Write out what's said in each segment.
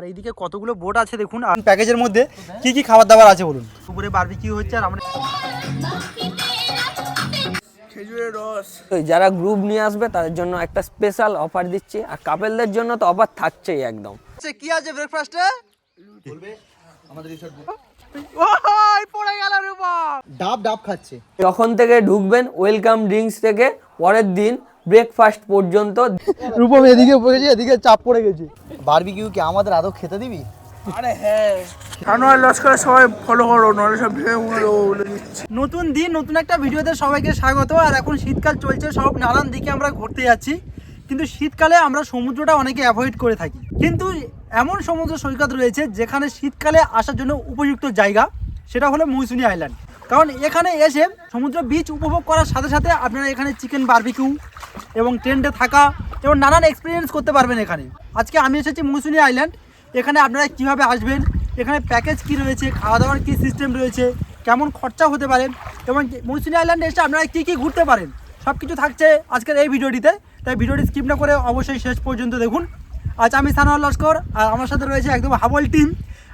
আর এইদিকে কতগুলো বোট আছে দেখুন। আর প্যাকেজের মধ্যে কি কি খাবার দাবার আছে বলুন। উপরে বারবিকিউ হচ্ছে আর আমরা খেজুরের রস। যারা গ্রুপ নিয়ে আসবে তাদের জন্য একটা স্পেশাল অফার দিচ্ছি, আর কাপেলদের জন্য তো অফার থাকছেই একদম। কি আছে ব্রেকফাস্টে বলবে আমাদের রিসর্ট ওই পড়ে গেল রূপা ডাব খাচ্ছে। যখন থেকে ঢুকবেন ওয়েলকাম ড্রিঙ্কস থেকে পরের দিন ব্রেকফাস্ট পর্যন্ত। রূপম এদিকে পড়েছে, এদিকে চাপ পড়ে গেছে। বারবিকিউ কি আমাদের আদৌ খেতে দিবি? আরে হ্যাঁ, সানোয়ার লস্কর সবাই ফলো করো, নাহলে সব ভেঙে বলে দিচ্ছি। নতুন দিন নতুন একটা ভিডিওতে সবাইকে স্বাগত। আর এখন শীতকাল চলছে, সব নানান দিকে আমরা ঘুরতে যাচ্ছি। কিন্তু শীতকালে আমরা সমুদ্রটা অনেকে অ্যাভয়েড করে থাকি, কিন্তু এমন সমুদ্র সৈকত রয়েছে যেখানে শীতকালে আসার জন্য উপযুক্ত জায়গা, সেটা হলো মৌসুনী আইল্যান্ড। কারণ এখানে এসে সমুদ্র বিচ উপভোগ করার সাথে সাথে আপনারা এখানে চিকেন বারবিকিউ এবং টেন্টে থাকা এবং নানান এক্সপিরিয়েন্স করতে পারবেন এখানে। আজকে আমি এসেছি মৌসুনী আইল্যান্ড। এখানে আপনারা কিভাবে আসবেন, এখানে প্যাকেজ কি রয়েছে, খাওয়া দাওয়ার কী সিস্টেম রয়েছে, কেমন খরচা হতে পারে এবং মৌসুনী আইল্যান্ডে এসে আপনারা কী কী ঘুরতে পারেন, সব কিছু থাকছে আজকের এই ভিডিওটিতে। তাই ভিডিওটি স্কিপ না করে অবশ্যই শেষ পর্যন্ত দেখুন। আজ আমি সানোয়ার লস্কর, আর আমার সাথে রয়েছে একদম হাবল টিম।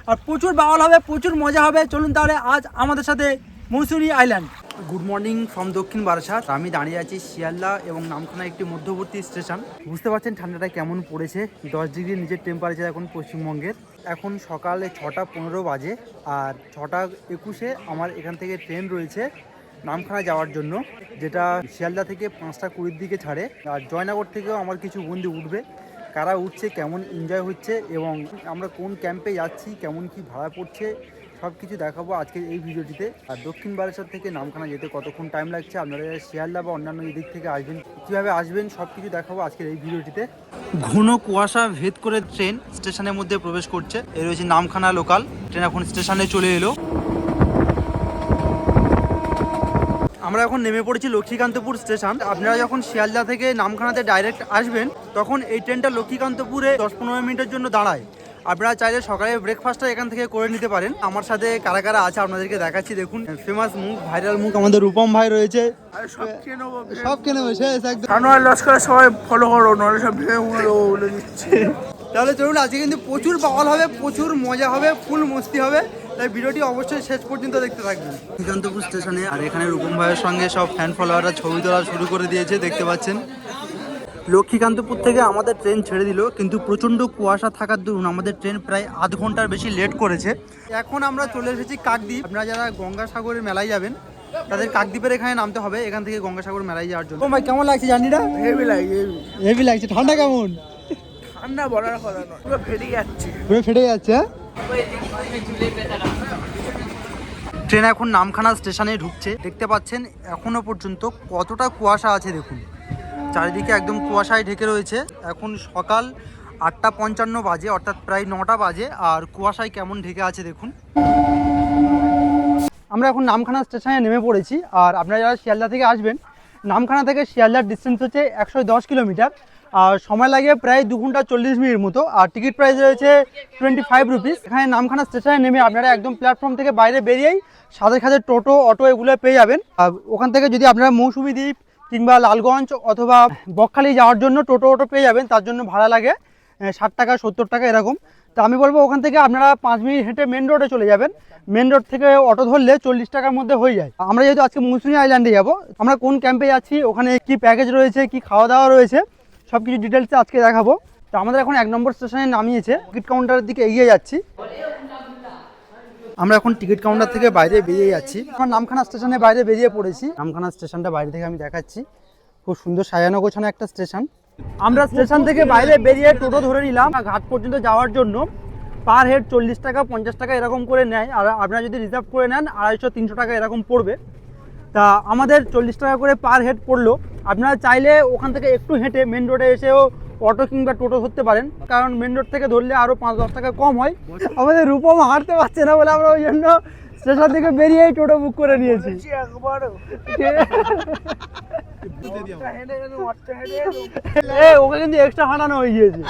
আর প্রচুর বাওয়াল হবে, প্রচুর মজা হবে। চলুন তাহলে আজ আমাদের সাথে Mousuni island. Good morning from দক্ষিণ বারাসাত। আমি দাঁড়িয়ে আছি শিয়ালদা এবং নামখানা একটি মধ্যবর্তী স্টেশন। বুঝতে পারছেন ঠান্ডাটা কেমন পড়েছে, 10 ডিগ্রি নিচের টেম্পারেচার এখন পশ্চিমবঙ্গের। এখন সকালে 6:15 বাজে, আর 6:21 আমার এখান থেকে ট্রেন রয়েছে নামখানা যাওয়ার জন্য, যেটা শিয়ালদা থেকে 5:20 দিকে ছাড়ে। আর জয়নগর থেকেও আমার কিছু বন্ধু উঠবে। কারা উঠছে, কেমন এনজয় হচ্ছে এবং আমরা কোন ক্যাম্পে যাচ্ছি, কেমন কি ভাড়া পড়ছে, সব কিছু দেখাবো আজকের এই ভিডিওটিতে। আর দক্ষিণ বারাসাত থেকে নামখানা যেতে কতক্ষণ টাইম লাগছে, আপনারা শিয়ালদা বা অন্যান্য দিক থেকে আসবেন, কীভাবে আসবেন, সব কিছু দেখাবো আজকের এই ভিডিওটিতে। ঘন কুয়াশা ভেদ করে ট্রেন স্টেশনের মধ্যে প্রবেশ করছে। এই রয়েছে নামখানা লোকাল ট্রেন, এখন স্টেশনে চলে এলো। আমরা এখন নেমে পড়েছি লক্ষ্মীকান্তপুর স্টেশন। আপনারা যখন শিয়ালদা থেকে নামখানাতে ডাইরেক্ট আসবেন, তখন এই ট্রেনটা লক্ষ্মীকান্তপুরে 10-15 মিনিটের জন্য দাঁড়ায়। আপনারা চাইলে সকালে ব্রেকফাস্টটা এখান থেকে করে নিতে পারেন। আমার সাথে কারা কারা আছে আপনাদেরকে দেখাচ্ছি। দেখুন, ফেমাস মুখ, ভাইরাল মুখ আমাদের রূপম ভাই রয়েছে। সব কেন সানোয়ার লস্কর সবাই ফলো করো, নাহলে সব ভেঙে বলে দিচ্ছি। তাহলে চলুন, আজকে কিন্তু প্রচুর বাওয়াল হবে, প্রচুর মজা হবে, ফুল মস্তি হবে। তাই ভিডিওটি অবশ্যই শেষ পর্যন্ত দেখতে থাকবেন। লক্ষ্মীকান্তপুর স্টেশনে, আর এখানে রূপম ভাইয়ের সঙ্গে সব ফ্যান ফলোয়াররা ছবি তোলা শুরু করে দিয়েছে, দেখতে পাচ্ছেন। লক্ষ্মীকান্তপুর থেকে আমাদের ট্রেন ছেড়ে দিল, কিন্তু প্রচণ্ড কুয়াশা থাকার দরুন আমাদের ট্রেন প্রায় আধ ঘন্টার বেশি লেট করেছে। এখন আমরা চলে এসেছি কাকদ্বীপ। আপনারা যারা গঙ্গাসাগরের মেলায় যাবেন, তাদের কাকদ্বীপের এখানে নামতে হবে, এখান থেকে গঙ্গাসাগর মেলায় যাওয়ার জন্য। ভাই কেমন লাগছে জার্নিটা? হেভি লাগে, হেভি লাগছে। ঠান্ডা কেমন? ঠান্ডা বলার কথা নয়, পুরো ফেটে যাচ্ছে। ফেটে যাচ্ছে। ট্রেন এখন নামখানা স্টেশনে ঢুকছে। দেখতে পাচ্ছেন এখনো পর্যন্ত কতটা কুয়াশা আছে, দেখুন চারিদিকে একদম কুয়াশায় ঢেকে রয়েছে। এখন সকাল 8:55 বাজে, অর্থাৎ প্রায় 9টা বাজে, আর কুয়াশায় কেমন ঢেকে আছে দেখুন। আমরা এখন নামখানা স্টেশনে নেমে পড়েছি। আর আপনারা যারা শিয়ালদা থেকে আসবেন, নামখানা থেকে শিয়ালদার ডিস্টেন্স হচ্ছে 110 কিলোমিটার, আর সময় লাগে প্রায় 2 ঘন্টা 40 মিনিট মতো। আর টিকিট প্রাইস রয়েছে 25 রুপিস। এখানে নামখানা স্টেশনে নেমে আপনারা একদম প্ল্যাটফর্ম থেকে বাইরে বেরিয়েই সাথে সাথে টোটো, অটো এগুলো পেয়ে যাবেন। আর ওখান থেকে যদি আপনারা মৌসুমী দ্বীপ কিংবা লালগঞ্জ অথবা বকখালি যাওয়ার জন্য টোটো অটো পেয়ে যাবেন। তার জন্য ভাড়া লাগে 60 টাকা 70 টাকা এরকম। তো আমি বলবো ওখান থেকে আপনারা 5 মিনিট হেঁটে মেন রোডে চলে যাবেন। মেন রোড থেকে অটো ধরলে 40 টাকার মধ্যে হয়ে যায়। আমরা যেহেতু আজকে মৌসুনী আইল্যান্ডে যাব, আমরা কোন ক্যাম্পে যাচ্ছি, ওখানে কি প্যাকেজ রয়েছে, কি খাওয়া দাওয়া রয়েছে, সব কিছু ডিটেলসে আজকে দেখাবো। তো আমাদের এখন 1 নম্বর স্টেশনে নামিয়েছে, টিকিট কাউন্টারের দিকে এগিয়ে যাচ্ছি। আমরা এখন টিকিট কাউন্টার থেকে বাইরে বেরিয়ে যাচ্ছি। আমরা নামখানা স্টেশনে বাইরে বেরিয়ে পড়েছি। নামখানা স্টেশনটা বাইরে থেকে আমি দেখাচ্ছি, খুব সুন্দর সাজানো গোছানো একটা স্টেশন। আমরা স্টেশন থেকে বাইরে বেরিয়ে টোটো ধরে নিলাম। ঘাট পর্যন্ত যাওয়ার জন্য পার হেড 40 টাকা 50 টাকা এরকম করে নেয়। আর আপনারা যদি রিজার্ভ করে নেন 250-300 টাকা এরকম পড়বে। তা আমাদের 40 টাকা করে পার হেড পড়লো। আপনারা চাইলে ওখান থেকে একটু হেঁটে মেন রোডে এসেও অটো কিংবা টোটো ধরতে পারেন, কারণ মেন রোড থেকে ধরলে আরও 5-10 টাকা কম হয়। আমাদের রূপম হাঁটতে পারছে না বলে আমরা ওই জন্য স্টেশন থেকে বেরিয়েই টোটো বুক করে নিয়েছি। ওকে কিন্তু এক্সট্রা হাঁটানো হয়ে গিয়েছে।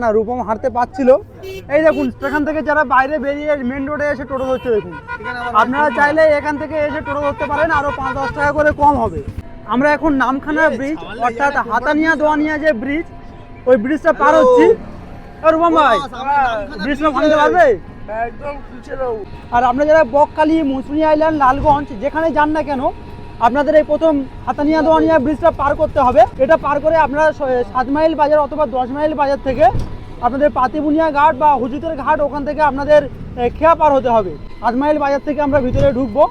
না রূপম হাঁটতে পারছিল। এই দেখুন, স্টেশন থেকে যারা বাইরে বেরিয়ে মেন রোডে এসে টোটো ধরছে দেখুন। আপনারা চাইলে এখান থেকে এসে টোটো ধরতে পারেন, আরও 5-10 টাকা করে কম হবে। আমরা এখন নামখানা ব্রিজ, অর্থাৎ হাতানিয়া দোয়ানিয়া যে ব্রিজ, ওই ব্রিজটা পার হচ্ছি। রূপম ভাই, ব্রিজটা ভাঙতে পারবে? একদম পিছিয়ে দাও। আর আপনারা যারা বকখালি, মৌসুমী আইল্যান্ড, লালগঞ্জ যেখানে যান না কেন, আপনাদের এই প্রথম হাতানিয়া দোয়ানিয়া ব্রিজটা পার করতে হবে। এটা পার করে আপনারা 7 মাইল বাজার অথবা 10 মাইল বাজার থেকে আপনাদের পাতিবুনিয়া ঘাট বা হুজুতের ঘাট, ওখান থেকে আপনাদের খেয়া পার হতে হবে। 8 মাইল বাজার থেকে আমরা ভিতরে ঢুকবো।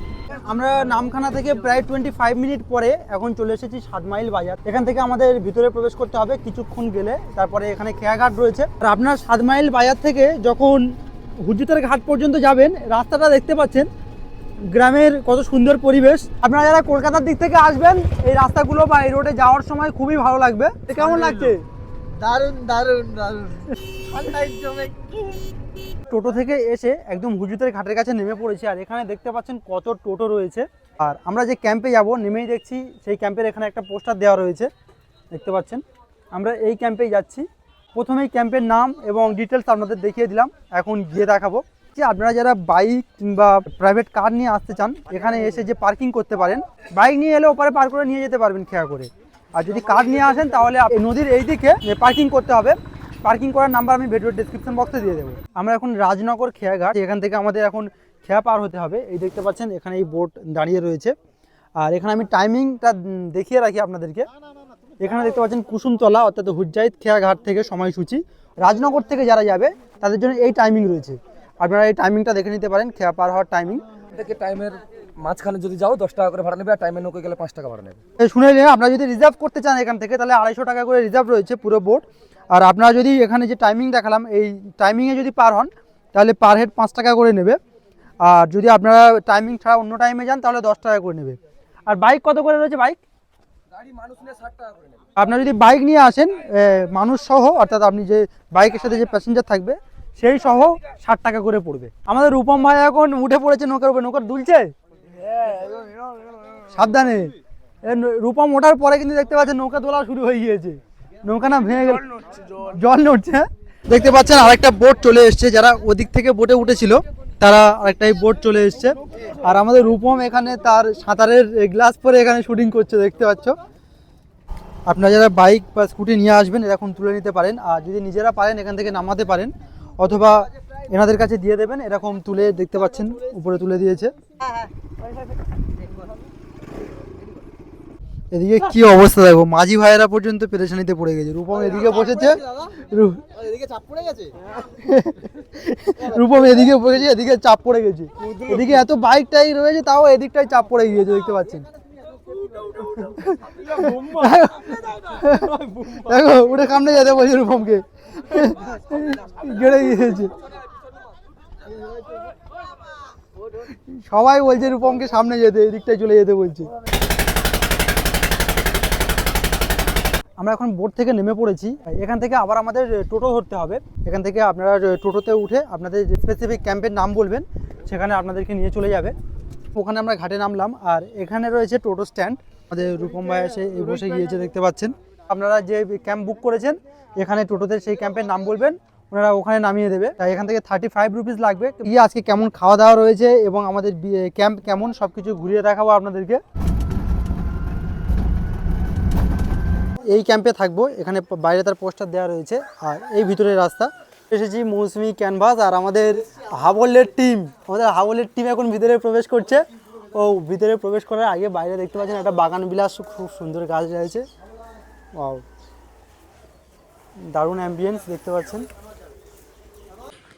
আমরা নামখানা থেকে প্রায় 25 মিনিট পরে এখন চলে এসেছি 7 মাইল বাজার। এখান থেকে আমাদের ভিতরে প্রবেশ করতে হবে কিছুক্ষণ গেলে, তারপরে এখানে খেয়াঘাট রয়েছে। আর আপনার 7 মাইল বাজার থেকে যখন হুজুতের ঘাট পর্যন্ত যাবেন, রাস্তাটা দেখতে পাচ্ছেন, গ্রামের কত সুন্দর পরিবেশ। আপনারা যারা কলকাতার দিক থেকে আসবেন, এই রাস্তাগুলো বা এই রোডে যাওয়ার সময় খুবই ভালো লাগবে। কেমন লাগছে? দারুণ দারুণ দারুণ। ঠান্ডায় জমে টোটো থেকে এসে একদম হুজুতের ঘাটের কাছে নেমে পড়েছি। আর এখানে দেখতে পাচ্ছেন কত টোটো রয়েছে। আর আমরা যে ক্যাম্পে যাব, নেমেই দেখছি সেই ক্যাম্পের এখানে একটা পোস্টার দেওয়া রয়েছে, দেখতে পাচ্ছেন। আমরা এই ক্যাম্পেই যাচ্ছি। প্রথমেই ক্যাম্পের নাম এবং ডিটেলস আপনাদের দেখিয়ে দিলাম, এখন গিয়ে দেখাবো। যে আপনারা যারা বাইক কিংবা প্রাইভেট কার নিয়ে আসতে চান, এখানে এসে যে পার্কিং করতে পারেন, বাইক নিয়ে এলে ওপারে পার করে নিয়ে যেতে পারবেন খেয়া করে। আর যদি কার নিয়ে আসেন তাহলে নদীর এই দিকে পার্কিং করতে হবে। পার্কিং করার নাম্বার আমি ভিডিওর ডেসক্রিপশন বক্সে দিয়ে দেবো। আমরা এখন রাজনগর খেয়াঘাট, এখান থেকে আমাদের এখন খেয়া পার হতে হবে। এই দেখতে পাচ্ছেন এখানে এই বোট দাঁড়িয়ে রয়েছে। আর এখানে আমি টাইমিংটা দেখিয়ে রাখি আপনাদেরকে। এখানে দেখতে পাচ্ছেন কুসুমতলা অর্থাৎ হুজ্জাইদ খেয়াঘাট থেকে সময়সূচি। রাজনগর থেকে যারা যাবে তাদের জন্য এই টাইমিং রয়েছে, আপনারা এই টাইমিংটা দেখে নিতে পারেন, খেয়া পার হওয়ার টাইমিং। থেকে টাইমের মাঝখানে যদি যাও 10 টাকা করে ভাড়া নেবে, আর টাইমের নৌকো গেলে 5 টাকা ভাড়া নেবে। শুনে নিন, আপনারা যদি রিজার্ভ করতে চান এখান থেকে, তাহলে 250 টাকা করে রিজার্ভ রয়েছে পুরো বোট। আর আপনারা যদি এখানে যে টাইমিং দেখালাম, এই টাইমিংয়ে যদি পার হন তাহলে পার হেড 5 টাকা করে নেবে। আর যদি আপনারা টাইমিং ছাড়া অন্য টাইমে যান তাহলে 10 টাকা করে নেবে। আর বাইক কত করে রয়েছে? বাইক গাড়ি মানুষ নিয়ে 60 টাকা করে নেবে। আপনারা যদি বাইক নিয়ে আসেন মানুষ সহ, অর্থাৎ আপনি যে বাইকের সাথে যে প্যাসেঞ্জার থাকবে সেই সহ 60 টাকা করে পড়বে। আমাদের রূপম ভাই এখন উঠে পড়েছে নৌকার উপরে। নৌকার দুলছে, সাবধানে। রূপম ওঠার পরে কিন্তু দেখতে পাচ্ছেন নৌকা দোলা শুরু হয়ে গিয়েছে। নৌকা না ভেঙে গেল, জল নড়ছে। দেখতে পাচ্ছেন আরেকটা বোট চলে এসছে। যারা ওদিক থেকে বোটে উঠেছিল তারা আরেকটা বোট চলে এসছে। আর আমাদের রূপম এখানে তার সাঁতারের গ্লাস পরে এখানে শুটিং করছে, দেখতে পাচ্ছ। আপনারা যারা বাইক বা স্কুটি নিয়ে আসবেন এরকম তুলে নিতে পারেন। আর যদি নিজেরা পারেন এখান থেকে নামাতে পারেন, অথবা এনাদের কাছে দিয়ে দেবেন। এরকম তুলে দেখতে পাচ্ছেন উপরে তুলে দিয়েছে। এদিকে কি অবস্থা দেখো, মাঝি ভাইয়েরা পর্যন্ত পেরেশানিতে পড়ে গেছে। রূপম এদিকে বসেছে, রূপম এদিকে বসেছে, এদিকে চাপ পড়ে গেছে। এদিকে এত বাইকটাই রয়েছে, তাও এদিকটাই চাপ পড়ে গিয়েছে, দেখতে পাচ্ছেন। দেখো উঠে সামনে যেতে বলছে রূপমকে, গেড়ে গিয়েছে। সবাই বলছে রূপমকে সামনে যেতে, এদিকটাই চলে যেতে বলছে। আমরা এখন বোট থেকে নেমে পড়েছি। এখান থেকে আবার আমাদের টোটো ধরতে হবে। এখান থেকে আপনারা টোটোতে উঠে আপনাদের যে স্পেসিফিক ক্যাম্পের নাম বলবেন, সেখানে আপনাদেরকে নিয়ে চলে যাবে। ওখানে আমরা ঘাটে নামলাম। আর এখানে রয়েছে টোটো স্ট্যান্ড। আমাদের রূপম ভাই এসে বসে গিয়েছে, দেখতে পাচ্ছেন। আপনারা যে ক্যাম্প বুক করেছেন এখানে টোটোতে সেই ক্যাম্পের নাম বলবেন, ওনারা ওখানে নামিয়ে দেবে। তাই এখান থেকে 35 রুপিস লাগবে। আজকে কেমন খাওয়া দাওয়া রয়েছে এবং আমাদের ক্যাম্প কেমন, সব কিছু ঘুরিয়ে দেখাবো আপনাদেরকে। এই ক্যাম্পে থাকবো, এখানে বাইরে তার পোস্টার দেওয়া রয়েছে। আর এই ভিতরের রাস্তা। এসেছি মৌসুমি ক্যানভাস। আর আমাদের হাবলের টিম এখন ভিতরে প্রবেশ করছে। ও ভিতরে প্রবেশ করার আগে বাইরে দেখতে পাচ্ছেন একটা বাগান বিলাস, খুব সুন্দর গাছ রয়েছে। ওয়াও, দারুণ অ্যাম্বিয়েন্স দেখতে পাচ্ছেন।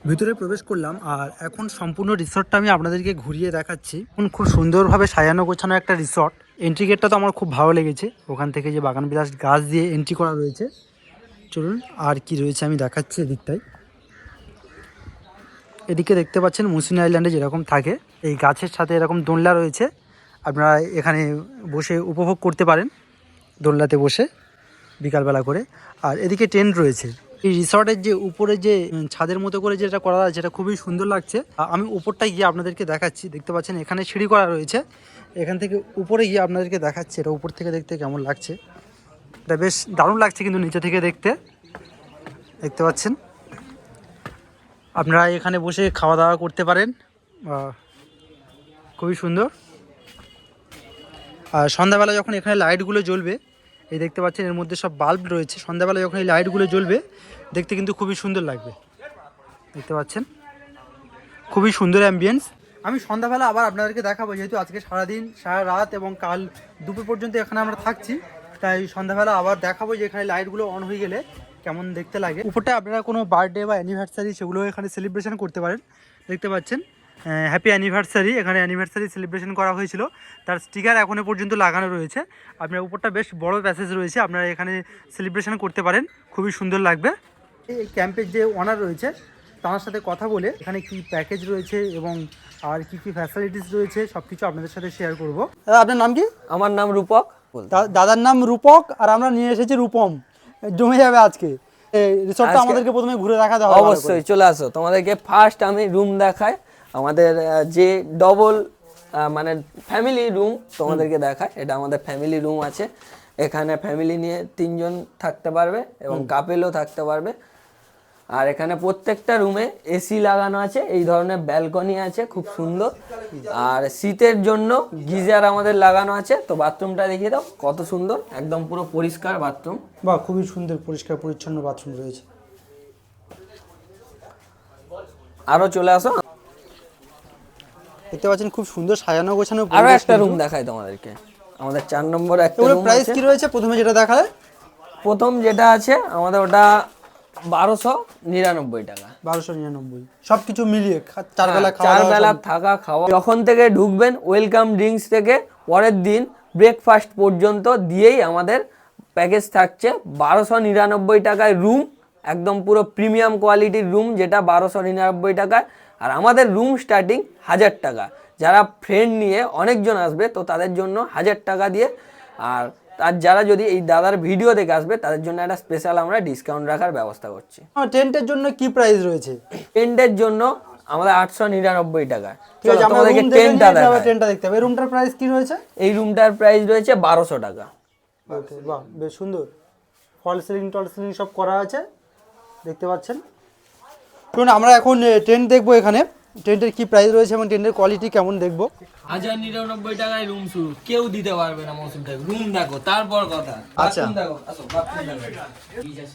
ভিতরে প্রবেশ করলাম। আর এখন সম্পূর্ণ রিসর্টটা আমি আপনাদেরকে ঘুরিয়ে দেখাচ্ছি। খুব সুন্দরভাবে সাজানো গোছানো একটা রিসর্ট। এন্ট্রি গেটটা তো আমার খুব ভালো লেগেছে, ওখান থেকে যে বাগান বিলাস গাছ দিয়ে এন্ট্রি করা রয়েছে। চলুন আর কি রয়েছে আমি দেখাচ্ছি। এদিকটায় এদিকে দেখতে পাচ্ছেন মৌসুমী আইল্যান্ডে যেরকম থাকে, এই গাছের সাথে এরকম দোলনা রয়েছে। আপনারা এখানে বসে উপভোগ করতে পারেন, দোলনাতে বসে বিকালবেলা করে। আর এদিকে টেন্ট রয়েছে। এই রিসর্টের যে উপরে যে ছাদের মতো করে যেটা করা আছে, সেটা খুবই সুন্দর লাগছে। আমি উপরটা গিয়ে আপনাদেরকে দেখাচ্ছি। দেখতে পাচ্ছেন এখানে সিঁড়ি করা রয়েছে। এখান থেকে উপরে গিয়ে আপনাদেরকে দেখাচ্ছি এটা উপর থেকে দেখতে কেমন লাগছে। এটা বেশ দারুণ লাগছে কিন্তু নিচে থেকে দেখতে, দেখতে পাচ্ছেন। আপনারা এখানে বসে খাওয়া দাওয়া করতে পারেন, খুবই সুন্দর। আর সন্ধ্যাবেলা যখন এখানে লাইটগুলো জ্বলবে, এই দেখতে পাচ্ছেন এর মধ্যে সব বাল্ব রয়েছে, সন্ধ্যাবেলা যখন এই লাইটগুলো জ্বলবে দেখতে কিন্তু খুবই সুন্দর লাগবে। দেখতে পাচ্ছেন খুবই সুন্দর অ্যাম্বিয়েন্স। আমি সন্ধ্যাবেলা আবার আপনাদেরকে দেখাবো, যেহেতু আজকে সারাদিন সারা রাত এবং কাল দুপুর পর্যন্ত এখানে আমরা থাকছি, তাই সন্ধ্যাবেলা আবার দেখাবো যে এখানে লাইটগুলো অন হয়ে গেলে কেমন দেখতে লাগে। উপরটা আপনারা কোনো বার্থডে বা অ্যানিভার্সারি সেগুলো এখানে সেলিব্রেশন করতে পারেন। দেখতে পাচ্ছেন হ্যাপি অ্যানিভার্সারি, এখানে অ্যানিভার্সারি সেলিব্রেশন করা হয়েছিল, তার স্টিকার এখনও পর্যন্ত লাগানো রয়েছে। আপনার উপরটা বেশ বড় প্যাসেজ রয়েছে, আপনারা এখানে সেলিব্রেশন করতে পারেন, খুবই সুন্দর লাগবে। এই ক্যাম্পের যে ওনার রয়েছে তার সাথে কথা বলে এখানে কি প্যাকেজ রয়েছে এবং আর কি কি ফ্যাসিলিটিস রয়েছে সব কিছু আপনাদের সাথে শেয়ার করব। দাদা আপনার নাম কি? আমার নাম রূপক। দাদার নাম রূপক আর আমরা নিয়ে এসেছি রূপম, জমে যাবে আজকে। রিসর্টটা আমাদেরকে প্রথমে ঘুরে দেখাতে হবে। অবশ্যই চলে আসো, তোমাদেরকে ফার্স্ট আমি রুম দেখাই, আমাদের যে ডবল মানে ফ্যামিলি রুম তোমাদেরকে দেখায়। এটা আমাদের ফ্যামিলি রুম আছে, এখানে ফ্যামিলি নিয়ে 3 জন থাকতে পারবে এবং কাপেলও থাকতে পারবে। আর এখানে প্রত্যেকটা রুমে এসি লাগানো আছে, এই ধরনের ব্যালকনি আছে খুব সুন্দর। আর শীতের জন্য গিজার আমাদের লাগানো আছে। তো বাথরুমটা দেখিয়ে দাও, কত সুন্দর, একদম পুরো পরিষ্কার বাথরুম। বাহ, খুবই সুন্দর পরিষ্কার পরিচ্ছন্ন বাথরুম রয়েছে। আরো চলে আসো, দেখতে পাচ্ছেন খুব সুন্দর সাজানো গোছানো। আরো একটা রুম দেখাই তোমাদেরকে, আমাদের 4 নম্বর একটা রুম। প্রাইস কি রয়েছে প্রথমে যেটা দেখালে? প্রথম যেটা আছে আমাদের ওটা 1299 টাকা। 1299 সবকিছু মিলিয়ে 4 বেলা খাওয়া 4 দাওয়া বেলা সব। থাকা খাওয়া। যখন থেকে ঢুকবেন ওয়েলকাম ড্রিঙ্কস থেকে পরের দিন ব্রেকফাস্ট পর্যন্ত দিয়েই আমাদের প্যাকেজ থাকছে। 1299 টাকায় রুম, একদম পুরো প্রিমিয়াম কোয়ালিটির রুম, যেটা 1299 টাকায়। আর আমাদের রুম স্টার্টিং 1000 টাকা। যারা ফ্রেন্ড নিয়ে অনেকজন আসবে তো তাদের জন্য 1000 টাকা দিয়ে, আর যারা যদি এই দাদার ভিডিও দেখে আসবে তাদের জন্য একটা স্পেশাল আমরা ডিসকাউন্ট রাখার ব্যবস্থা করছি। টেন্টের জন্য কি প্রাইস রয়েছে? টেন্টের জন্য আমাদের 899 টাকা। ঠিক আছে, আমরা তোমাদেরকে টেন্টটা দেখতে হবে। এই রুমটার প্রাইস কি রয়েছে? এই রুমটার প্রাইস রয়েছে 1200 টাকা। ওকে, বাহ, বেশ সুন্দর। ফল সিলিং সব করা আছে, দেখতে পাচ্ছেন। শুনুন, আমরা এখন টেন্ট দেখবো, এখানে টেন্টের কি প্রাইস রয়েছে এবং টেন্টের কোয়ালিটি কেমন দেখবো। 1099 টাকায় রুম শুরু, কেউ দিতে পারবে না মৌসুম থেকে। রুম দেখো, তারপর কথা। আচ্ছা। বাথরুম দেখো, আসো বাথরুম দেখো।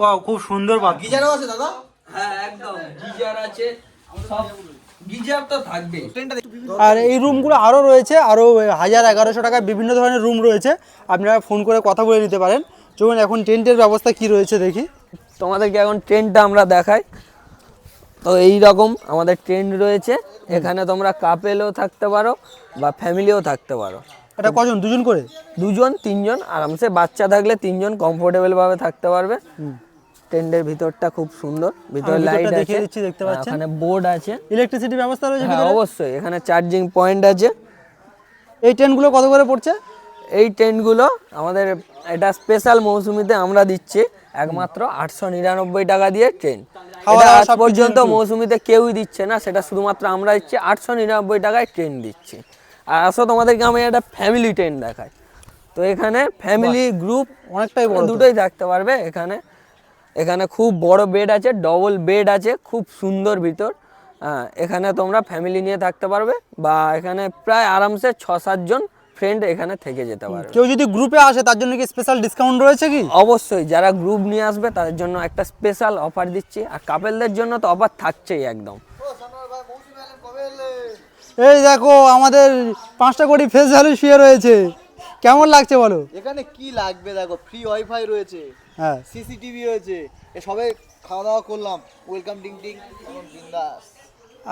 ওয়াও, খুব সুন্দর বাথরুম। গিজারও আছে দাদা? হ্যাঁ একদম, গিজার আছে, সব গিজার তো থাকবে। আর এই রুমগুলো আরও রয়েছে, আরও 1000-1100 টাকায় বিভিন্ন ধরনের রুম রয়েছে, আপনারা ফোন করে কথা বলে নিতে পারেন। চলুন এখন টেন্টের ব্যবস্থা কি রয়েছে দেখি। তোমাদেরকে এখন টেন্টটা আমরা দেখাই। তো এই রকম আমাদের টেন্ট রয়েছে, এখানে তোমরা কাপেলও থাকতে পারো বা ফ্যামিলিও থাকতে পারো। এটা কজন? 2 জন করে? 2 জন 3 জন আরামসে, বাচ্চা থাকলে 3 জন কমফোর্টেবল ভাবে থাকতে পারবে। টেন্টের ভিতরটা খুব সুন্দর, ভিতরে আমি লাইট ভিতরটা আছে, দেখিয়ে দিচ্ছি, দেখতে পাচ্ছেন। এখানে বোর্ড আছে, ইলেকট্রিসিটি ব্যবস্থা রয়েছে হ্যাঁ ভিতরে? অবশ্যই। এখানে চার্জিং পয়েন্ট আছে। এই টেন্টগুলো কত করে পড়ছে? এই টেন্টগুলো আমাদের এটা স্পেশাল মৌসুমিতে আমরা দিচ্ছি একমাত্র 899 টাকা দিয়ে ট্রেন। খাওয়া এটা দাওয়া আজ সবকিছু পর্যন্ত include? মৌসুমিতে কেউই দিচ্ছে না, সেটা শুধুমাত্র আমরা দিচ্ছি। 899 টাকায় ট্রেন দিচ্ছি। আর আসো তোমাদেরকে আমি একটা ফ্যামিলি ট্রেন দেখাই। তো এখানে ফ্যামিলি গ্রুপ অনেকটাই বড় তো। দুটোই থাকতে পারবে। এখানে খুব বড় বেড আছে, ডবল বেড আছে, খুব সুন্দর ভিতর। হ্যাঁ, এখানে তোমরা ফ্যামিলি নিয়ে থাকতে পারবে বা এখানে প্রায় আরামসে 6-7 জন ফ্রেন্ড এখানে থেকে যেতে পারবে। কেউ যদি গ্রুপে আসে তার জন্য কি স্পেশাল ডিসকাউন্ট রয়েছে কি? অবশ্যই, যারা গ্রুপ নিয়ে আসবে তাদের জন্য একটা স্পেশাল অফার দিচ্ছি। আর কাপেলদের জন্য তো অফার থাকছেই একদম। এই দেখো আমাদের 5টা কোটি ফেস ভ্যালু শুয়ে রয়েছে, কেমন লাগছে বলো? এখানে কি লাগবে, দেখো ফ্রি ওয়াইফাই রয়েছে, হ্যাঁ, সিসিটিভি রয়েছে, এ সবে খাওয়া দাওয়া করলাম, ওয়েলকাম ডিং ডিং, এখন বিন্দাস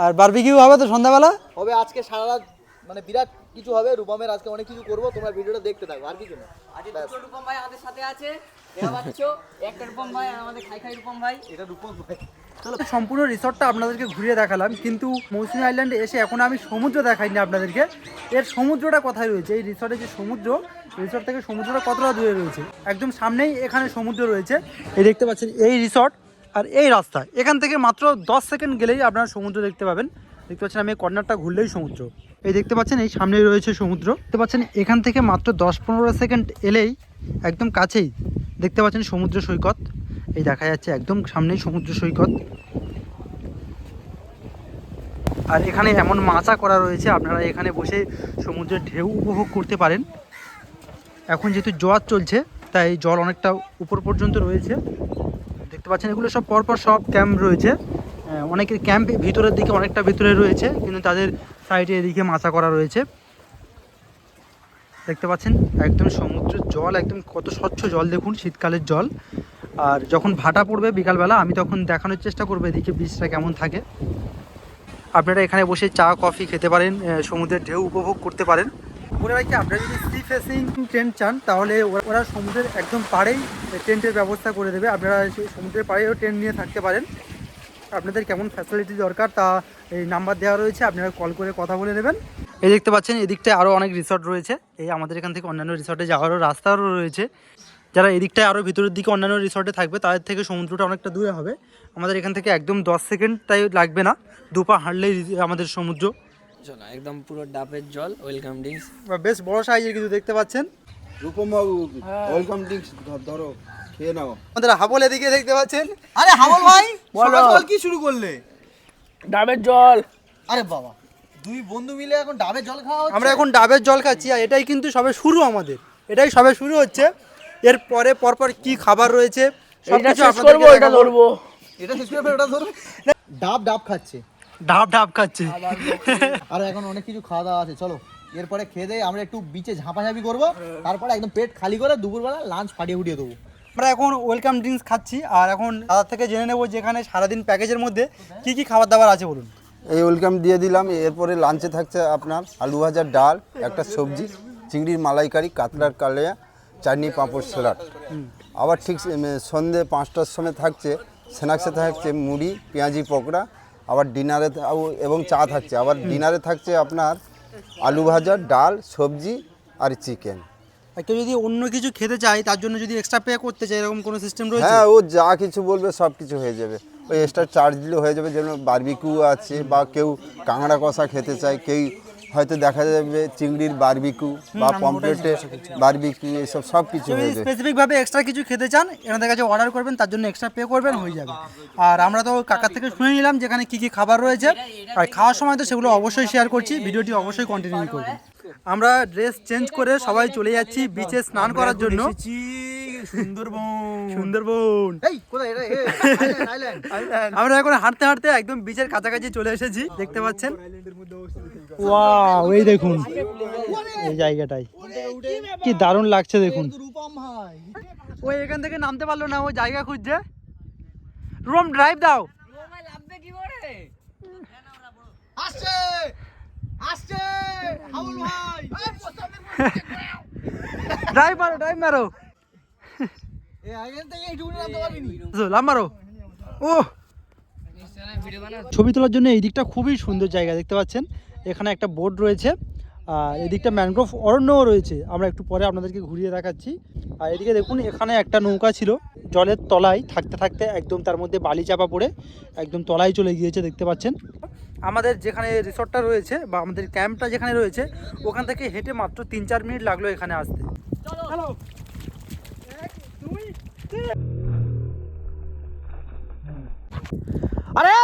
আর বারবিকিউ হবে তো সন্ধ্যাবেলা। হবে আজকে সারা রাত, মানে বিরাট কিছু হবে। রূপমের আজকে অনেক কিছু করবো, তোমরা ভিডিওটা দেখতে থাকো, আর কিছু না। রূপম ভাই আমাদের সাথে আছে, দেখা পাচ্ছ একটা রূপম ভাই আর আমাদের খাই রূপম ভাই। এটা রূপম ভাই। সম্পূর্ণ রিসর্টটা আপনাদেরকে ঘুরিয়ে দেখালাম, কিন্তু মৌসুমী আইল্যান্ডে এসে এখন আমি সমুদ্র দেখাইনি আপনাদেরকে। এর সমুদ্রটা কোথায় রয়েছে? এই রিসর্টে যে সমুদ্র, রিসর্ট থেকে সমুদ্রটা কতটা দূরে রয়েছে? একদম সামনেই এখানে সমুদ্র রয়েছে। এই দেখতে পাচ্ছেন এই রিসর্ট আর এই রাস্তা, এখান থেকে মাত্র 10 সেকেন্ড গেলেই আপনারা সমুদ্র দেখতে পাবেন। দেখতে পাচ্ছেন আমি কর্নারটা ঘুরলেই সমুদ্র। এই দেখতে পাচ্ছেন এই সামনেই রয়েছে সমুদ্র। দেখতে পাচ্ছেন এখান থেকে মাত্র 10-15 সেকেন্ড এলেই একদম কাছেই দেখতে পাচ্ছেন সমুদ্র সৈকত। এই দেখা যাচ্ছে একদম সামনেই সমুদ্র সৈকত। আর এখানে এমন মাচা করা রয়েছে, আপনারা এখানে বসে সমুদ্রের ঢেউ উপভোগ করতে পারেন। এখন যেহেতু জোয়ার চলছে তাই জল অনেকটা উপর পর্যন্ত রয়েছে। দেখতে পাচ্ছেন এগুলো সব পরপর সব ক্যাম্প রয়েছে। অনেকের ক্যাম্প ভিতরের দিকে অনেকটা ভিতরে রয়েছে, কিন্তু তাদের সাইডে এদিকে মাচা করা রয়েছে। দেখতে পাচ্ছেন একদম সমুদ্রের জল, একদম কত স্বচ্ছ জল দেখুন, শীতকালের জল। আর যখন ভাটা পড়বে বিকালবেলা আমি তখন দেখানোর চেষ্টা করবো এদিকে বিচটা কেমন থাকে। আপনারা এখানে বসে চা কফি খেতে পারেন, সমুদ্রের ঢেউ উপভোগ করতে পারেন। বলে রাখি, আপনারা যদি সি ফেসিং টেন্ট চান তাহলে ওরা সমুদ্রের একদম পাড়েই টেন্টের ব্যবস্থা করে দেবে। আপনারা সেই সমুদ্রের পাড়েও টেন্ট নিয়ে থাকতে পারেন। আপনাদের কেমন ফ্যাসিলিটি দরকার তা এই নাম্বার দেওয়া রয়েছে, আপনারা কল করে কথা বলে নেবেন। এই দেখতে পাচ্ছেন এদিকটায় আরও অনেক রিসর্ট রয়েছে। এই আমাদের এখান থেকে অন্যান্য রিসর্টে যাওয়ারও রাস্তাও রয়েছে। যারা এদিকটায় আরও ভিতরের দিকে অন্যান্য রিসর্টে থাকবে তাদের থেকে সমুদ্রটা অনেকটা দূরে হবে। আমাদের এখান থেকে একদম 10 সেকেন্ড তাই লাগবে না, 2 পা হাঁটলেই আমাদের সমুদ্র। চলো একদম পুরো ডাবের জল, ওয়েলকাম ড্রিঙ্কস। বেশ বড় সাইজের কিন্তু দেখতে পাচ্ছেন। রূপম বাবু ওয়েলকাম ড্রিঙ্কস ধরো, খেয়ে নাও। আমাদের হাবল এদিকে দেখতে পাচ্ছেন। আরে হাবল ভাই, বলো। সকাল সকাল কি শুরু করলে? ডাবের জল। আরে বাবা, দুই বন্ধু মিলে এখন ডাবের জল খাওয়া হচ্ছে। আমরা এখন ডাবের জল খাচ্ছি, আর এটাই কিন্তু সবে শুরু, আমাদের এটাই সবে শুরু হচ্ছে। এর পরে পরপর কি খাবার রয়েছে সবকিছু আপনাদেরকে এটা দেখাবো। ধরবো। এটা শেষ করে ওটা ধরবে। ডাব ডাব খাচ্ছে, ডাব ডাব খাচ্ছে। আর এখন অনেক কিছু খাওয়া দাওয়া আছে। চলো এরপরে খেয়ে দিয়ে আমরা একটু বিচে ঝাঁপাঝাঁপি করবো, তারপরে একদম পেট খালি করে দুপুরবেলা লাঞ্চ ফাটিয়ে উঠিয়ে দেবো। আমরা এখন ওয়েলকাম ড্রিঙ্কস খাচ্ছি, আর এখন দাদার থেকে জেনে নেবো যেখানে সারাদিন প্যাকেজের মধ্যে কি কি খাবার দাবার আছে বলুন। এই ওয়েলকাম দিয়ে দিলাম। এরপরে লাঞ্চে থাকছে আপনার আলু ভাজা, ডাল, একটা সবজি, চিংড়ির মালাইকারি, কাতলার কালিয়া, চাটনি, পাঁপড়, স্যালাড। আবার ঠিক সন্ধে 5টার সময় থাকছে স্ন্যাক্সে থাকছে মুড়ি, পেঁয়াজি পকোড়া। আবার ডিনারে এবং চা থাকছে। আবার ডিনারে থাকছে আপনার আলু ভাজা, ডাল, সবজি আর চিকেন। আর কেউ যদি অন্য কিছু খেতে চায় তার জন্য যদি এক্সট্রা পে করতে চায় এরকম কোনো সিস্টেম রয়েছে? হ্যাঁ, ও যা কিছু বলবে সব কিছু হয়ে যাবে। ওই এক্সট্রা চার্জ দিলে হয়ে যাবে। যেমন বারবিকিউ আছে, বা কেউ কাঁকড়া কষা খেতে চায়, কেউ হয়তো দেখা যাবে চিংড়ির বারবিকিউ বা পমফ্রেটের বারবিকিউ, এসব সব কিছু হয়ে যাবে। স্পেসিফিকভাবে এক্সট্রা কিছু খেতে চান এনাদের কাছে অর্ডার করবেন, তার জন্য এক্সট্রা পে করবেন, হয়ে যাবে। আর আমরা তো কাকার থেকে শুনে নিলাম যেখানে কি কি খাবার রয়েছে, আর খাওয়ার সময় তো সেগুলো অবশ্যই শেয়ার করছি, ভিডিওটি অবশ্যই কন্টিনিউ করবেন। আমরা ড্রেস চেঞ্জ করে সবাই চলে যাচ্ছি বিচে স্নান করার জন্য। সুন্দরবন। এই কোথায় এটা? আইল্যান্ড। আমরা এখন হাঁটতে হাঁটতে একদম বিচের কাছাকাছি চলে এসেছি, দেখতে পাচ্ছেন। ওয়াও, এই দেখুন এই জায়গাটাই কি দারুণ লাগছে দেখুন। রূপম ভাই, ওই এখান থেকে নামতে পারলো না, ও জায়গা খুঁজছে। রুম ড্রাইভ দাও। ভাই লাভবে কি করে? আসছে আসছে হাবল ভাই। ড্রাইভ মারো, ড্রাইভ মারো। এই আইল্যান্ড থেকে এইটুকু নামতে পারবি নি? লাভ মারো। ও, ছবি তোলার জন্য এই দিকটা খুবই সুন্দর জায়গা, দেখতে পাচ্ছেন। এখানে একটা বোট রয়েছে, আর এদিকটা ম্যানগ্রোভ অরণ্যও রয়েছে। আমরা একটু পরে আপনাদেরকে ঘুরিয়ে দেখাচ্ছি। আর এদিকে দেখুন, এখানে একটা নৌকা ছিল জলের তলায়, থাকতে থাকতে একদম তার মধ্যে বালি চাপা পড়ে একদম তলায় চলে গিয়েছে, দেখতে পাচ্ছেন। আমাদের যেখানে রিসর্টটা রয়েছে বা আমাদের ক্যাম্পটা যেখানে রয়েছে, ওখান থেকে হেঁটে মাত্র 3-4 মিনিট লাগলো এখানে আসতে। হ্যালো, আরে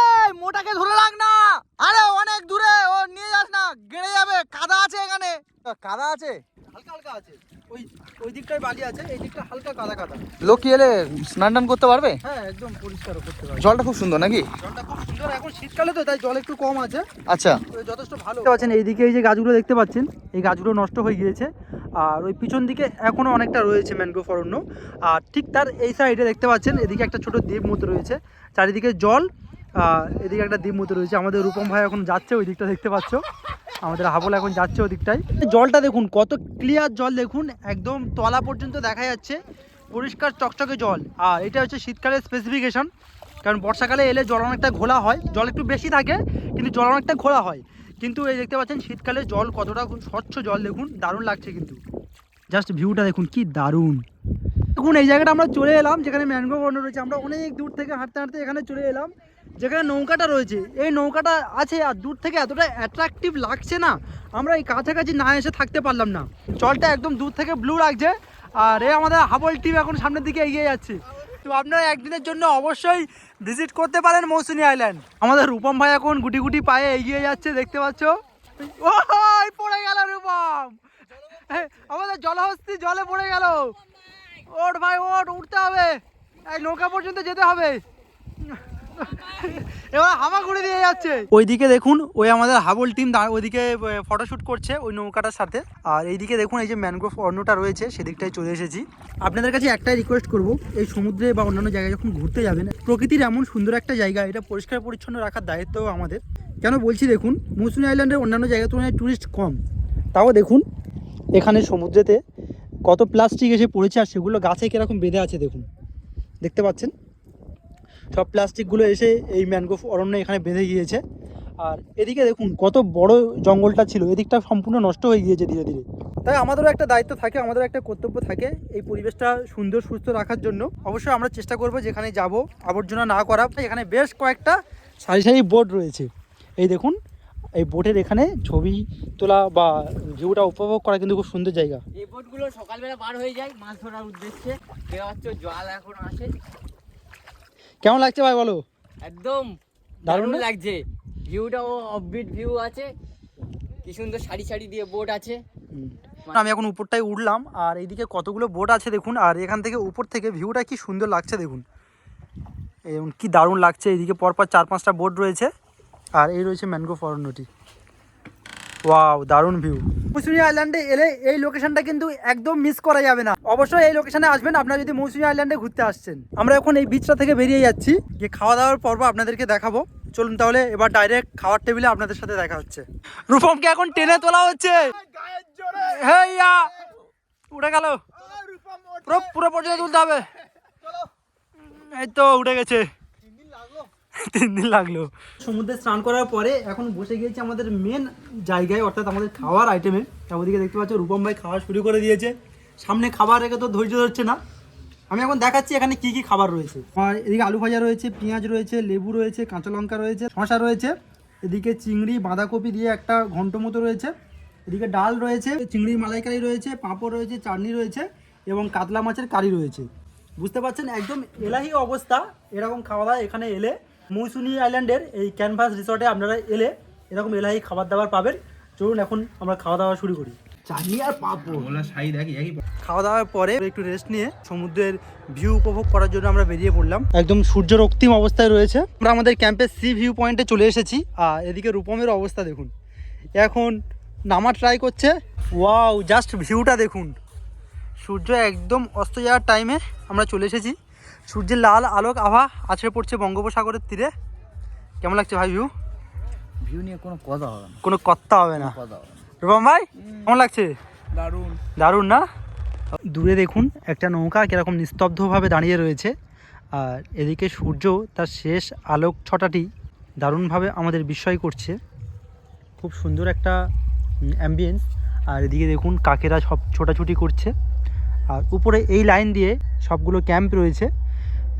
মোটাকে ধরে রাখ না, আরে অনেক দূরে, ও নিয়ে যাস না, গেড়ে যাবে। কাদা আছে এখানে, কাদা আছে, হালকা হালকা আছে। ওই দিকটায় বালি আছে, এই দিকটা হালকা কাদা কাদা। লোক কি এলে স্নান টান করতে পারবে? হ্যাঁ, একদম পরিষ্কার করতে পারবে। জলটা খুব সুন্দর নাকি? জলটা খুব সুন্দর, এখন শীতকালে তো তাই জল একটু কম আছে। আচ্ছা, যথেষ্ট ভালো। দেখতে পাচ্ছেন এইদিকে এই যে গাছগুলো দেখতে পাচ্ছেন, এই গাছগুলো নষ্ট হয়ে গিয়েছে। আর ওই পিছন দিকে এখনো অনেকটা রয়েছে ম্যানগ্রোভ অরণ্য। আর ঠিক তার এই সাইডে দেখতে পাচ্ছেন এদিকে একটা ছোট দ্বীপ মতো রয়েছে, চারিদিকে জল। এদিকে একটা দ্বীপ মতো রয়েছে। আমাদের রূপম ভাই এখন যাচ্ছে ওই দিকটা, দেখতে পাচ্ছ। আমাদের হাবল এখন যাচ্ছে ওই দিকটায়। জলটা দেখুন কত ক্লিয়ার জল, দেখুন একদম তলা পর্যন্ত দেখা যাচ্ছে, পরিষ্কার চকচকে জল। আর এটা হচ্ছে শীতকালের স্পেসিফিকেশন, কারণ বর্ষাকালে এলে জল অনেকটা ঘোলা হয়, জল একটু বেশি থাকে কিন্তু জল অনেকটা ঘোলা হয়। কিন্তু এই দেখতে পাচ্ছেন শীতকালে জল কতটা স্বচ্ছ জল, দেখুন দারুণ লাগছে। কিন্তু জাস্ট ভিউটা দেখুন কি দারুণ। দেখুন এই জায়গাটা আমরা চলে এলাম যেখানে ম্যানগ্রোভ অরণ্য রয়েছে। আমরা অনেক দূর থেকে হাঁটতে হাঁটতে এখানে চলে এলাম যেখানে নৌকাটা রয়েছে। এই নৌকাটা আছে, আর দূর থেকে এতটা অ্যাট্রাকটিভ লাগছে না, আমরা এই কাছাকাছি না এসে থাকতে পারলাম না। জলটা একদম দূর থেকে ব্লু লাগছে। আর এই আমাদের হাবল টিম এখন সামনের দিকে এগিয়ে যাচ্ছে। তো আপনারা একদিনের জন্য অবশ্যই ভিজিট করতে পারেন মৌসুনী আইল্যান্ড। আমাদের রূপম ভাই এখন গুটি গুটি পায়ে এগিয়ে যাচ্ছে, দেখতে পাচ্ছ। ও পড়ে গেল রূপম, আমাদের জলহস্তি জলে পড়ে গেল। ওঠ ভাই ওঠ, উঠতে হবে, এই নৌকা পর্যন্ত যেতে হবে। এবার হামা ঘুরে দিয়ে যাচ্ছে। ওইদিকে দেখুন ওই আমাদের হাবল টিম ওইদিকে ফটোশুট করছে ওই নৌকাটার সাথে। আর এইদিকে দেখুন এই যে ম্যানগ্রোভ অরণ্যটা রয়েছে সেদিকটায় চলে এসেছি। আপনাদের কাছে একটাই রিকোয়েস্ট করব, এই সমুদ্রে বা অন্যান্য জায়গায় যখন ঘুরতে যাবেন, প্রকৃতির এমন সুন্দর একটা জায়গা, এটা পরিষ্কার পরিচ্ছন্ন রাখার দায়িত্ব আমাদের। কেন বলছি দেখুন, মৌসুমী আইল্যান্ডের অন্যান্য জায়গার তুলনায় টুরিস্ট কম, তাও দেখুন এখানে সমুদ্রেতে কত প্লাস্টিক এসে পড়েছে আর সেগুলো গাছে কীরকম বেঁধে আছে দেখুন, দেখতে পাচ্ছেন সব প্লাস্টিকগুলো এসে এই ম্যানগ্রোভ অরণ্যে এখানে বেঁধে গিয়েছে। আর এদিকে দেখুন কত বড় জঙ্গলটা ছিল, এদিকটা সম্পূর্ণ নষ্ট হয়ে গিয়েছে ধীরে ধীরে। তাই আমাদেরও একটা দায়িত্ব থাকে, আমাদেরও একটা কর্তব্য থাকে এই পরিবেশটা সুন্দর সুস্থ রাখার জন্য। অবশ্যই আমরা চেষ্টা করব যেখানে যাব আবর্জনা না করা। এখানে বেশ কয়েকটা সারি সারি বোট রয়েছে, এই দেখুন এই বোটের এখানে ছবি তোলা বা ভিউটা উপভোগ করা কিন্তু খুব সুন্দর জায়গা। এই বোটগুলো সকালবেলা বার হয়ে যায় মাছ ধরার উদ্দেশ্যে, দেখতে পাচ্ছ জল এখন আসে। কেমন লাগছে ভাই বলো? একদম দারুণ লাগছে, ভিউটাও অফবিট ভিউ আছে, কি সুন্দর সারি সারি দিয়ে বোট আছে। আমি এখন উপরটায় উঠলাম আর এইদিকে কতগুলো বোট আছে দেখুন, আর এখান থেকে উপর থেকে ভিউটা কি সুন্দর লাগছে দেখুন, এবং কি দারুণ লাগছে। এইদিকে পরপর 4-5টা বোট রয়েছে আর এই রয়েছে ম্যানগ্রোভ অরণ্যটি। ওয়াও, দারুণ ভিউ। মৌসুমী আইল্যান্ডে এলে এই লোকেশনটা কিন্তু একদম মিস করা যাবে না, অবশ্যই এই লোকেশনে আসবেন আপনারা যদি মৌসুমী আইল্যান্ডে ঘুরতে আসছেন। আমরা এখন এই বিচটা থেকে বেরিয়ে যাচ্ছি, যে খাওয়া দাওয়ার পর্ব আপনাদেরকে দেখাবো। চলুন তাহলে এবার ডাইরেক্ট খাওয়ার টেবিলে আপনাদের সাথে দেখা হচ্ছে। রূপমকে এখন টেনে তোলা হচ্ছে, হেইয়া উঠে গেল, পুরো পর্যন্ত তুলতে হবে। এই তো উঠে গেছে, 3 দিন লাগলো। সমুদ্রে স্নান করার পরে এখন বসে গিয়েছি আমাদের মেন জায়গায়, অর্থাৎ আমাদের খাওয়ার আইটেমে। ওদিকে দেখতে পাচ্ছ রূপম ভাই খাওয়া শুরু করে দিয়েছে, সামনে খাবার রেখে তো ধৈর্য ধরছে না। আমি এখন দেখাচ্ছি এখানে কি কি খাবার রয়েছে। আর এদিকে আলু ভাজা রয়েছে, পেঁয়াজ রয়েছে, লেবু রয়েছে, কাঁচা লঙ্কা রয়েছে, শসা রয়েছে, এদিকে চিংড়ি বাঁধাকপি দিয়ে একটা ঘন্ট মতো রয়েছে, এদিকে ডাল রয়েছে, চিংড়ির মালাইকারি রয়েছে, পাঁপড় রয়েছে, চাটনি রয়েছে এবং কাতলা মাছের কারি রয়েছে। বুঝতে পারছেন একদম এলাহি অবস্থা। এরকম খাওয়া দাওয়া এখানে এলে, মৌসুমী আইল্যান্ডের এই ক্যানভাস রিসর্টে আপনারা এলে এরকম এলাহি খাবার দাবার পাবেন। চলুন এখন আমরা খাওয়া দাওয়া শুরু করি। চাটনি আর পাঁপড় খাওয়া দাওয়ার পরে একটু রেস্ট নিয়ে সমুদ্রের ভিউ উপভোগ করার জন্য আমরা বেরিয়ে পড়লাম। একদম সূর্য রক্তিম অবস্থায় রয়েছে। আমরা আমাদের ক্যাম্পের সি ভিউ পয়েন্টে চলে এসেছি। আর এদিকে রূপমের অবস্থা দেখুন, এখন নামা ট্রাই করছে। ওয়াও, জাস্ট ভিউটা দেখুন, সূর্য একদম অস্ত যাওয়ার টাইমে আমরা চলে এসেছি। সূর্যের লাল আলোক আভা আছড়ে পড়ছে বঙ্গোপসাগরের তীরে। কেমন লাগছে ভাই ভিউ? ভিউ নিয়ে কোনো কথা হবে না, কোনো কথা হবে না। কথা হবে না। রূপম ভাই কেমন লাগছে? দারুণ। দারুণ না? দূরে দেখুন একটা নৌকা কিরকম নিস্তব্ধভাবে দাঁড়িয়ে রয়েছে, আর এদিকে সূর্য তার শেষ আলোক ছটাটি দারুণভাবে আমাদের বিস্ময় করছে। খুব সুন্দর একটা অ্যাম্বিয়েন্স। আর এদিকে দেখুন কাকেরা সব ছোটাছুটি করছে। আর উপরে এই লাইন দিয়ে সবগুলো ক্যাম্প রয়েছে,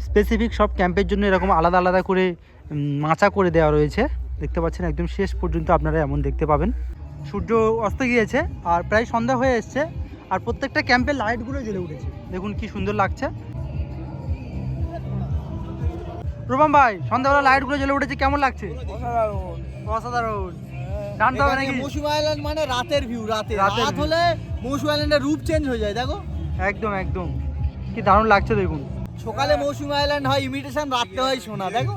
স্পেসিফিক সব ক্যাম্পের জন্য এরকম আলাদা আলাদা করে মাচা করে দেওয়া রয়েছে। দেখতে পাচ্ছেন একদম শেষ পর্যন্ত আপনারা এমন দেখতে পাবেন। সূর্য অস্ত গিয়েছে আর প্রায় সন্ধ্যা হয়ে এসছে, আর প্রত্যেকটা ক্যাম্পের লাইটগুলো জ্বলে উঠেছে। দেখুন কি সুন্দর লাগছে। রূপম ভাই সন্ধ্যাবেলা লাইটগুলো জ্বলে উঠেছে, কেমন লাগছে? অসাধারণ। জানতে হবে নাকি? মৌসুমী আইল্যান্ড মানে রাতের ভিউ, রাত view। হলে মৌসুমী আইল্যান্ডের রূপ চেঞ্জ হয়ে যায়। দেখো একদম একদম কি দারুণ লাগছে দেখুন। সকালে মৌসুমী আইল্যান্ড হয় ইমিটেশন, রাতে হয় সোনা। দেখো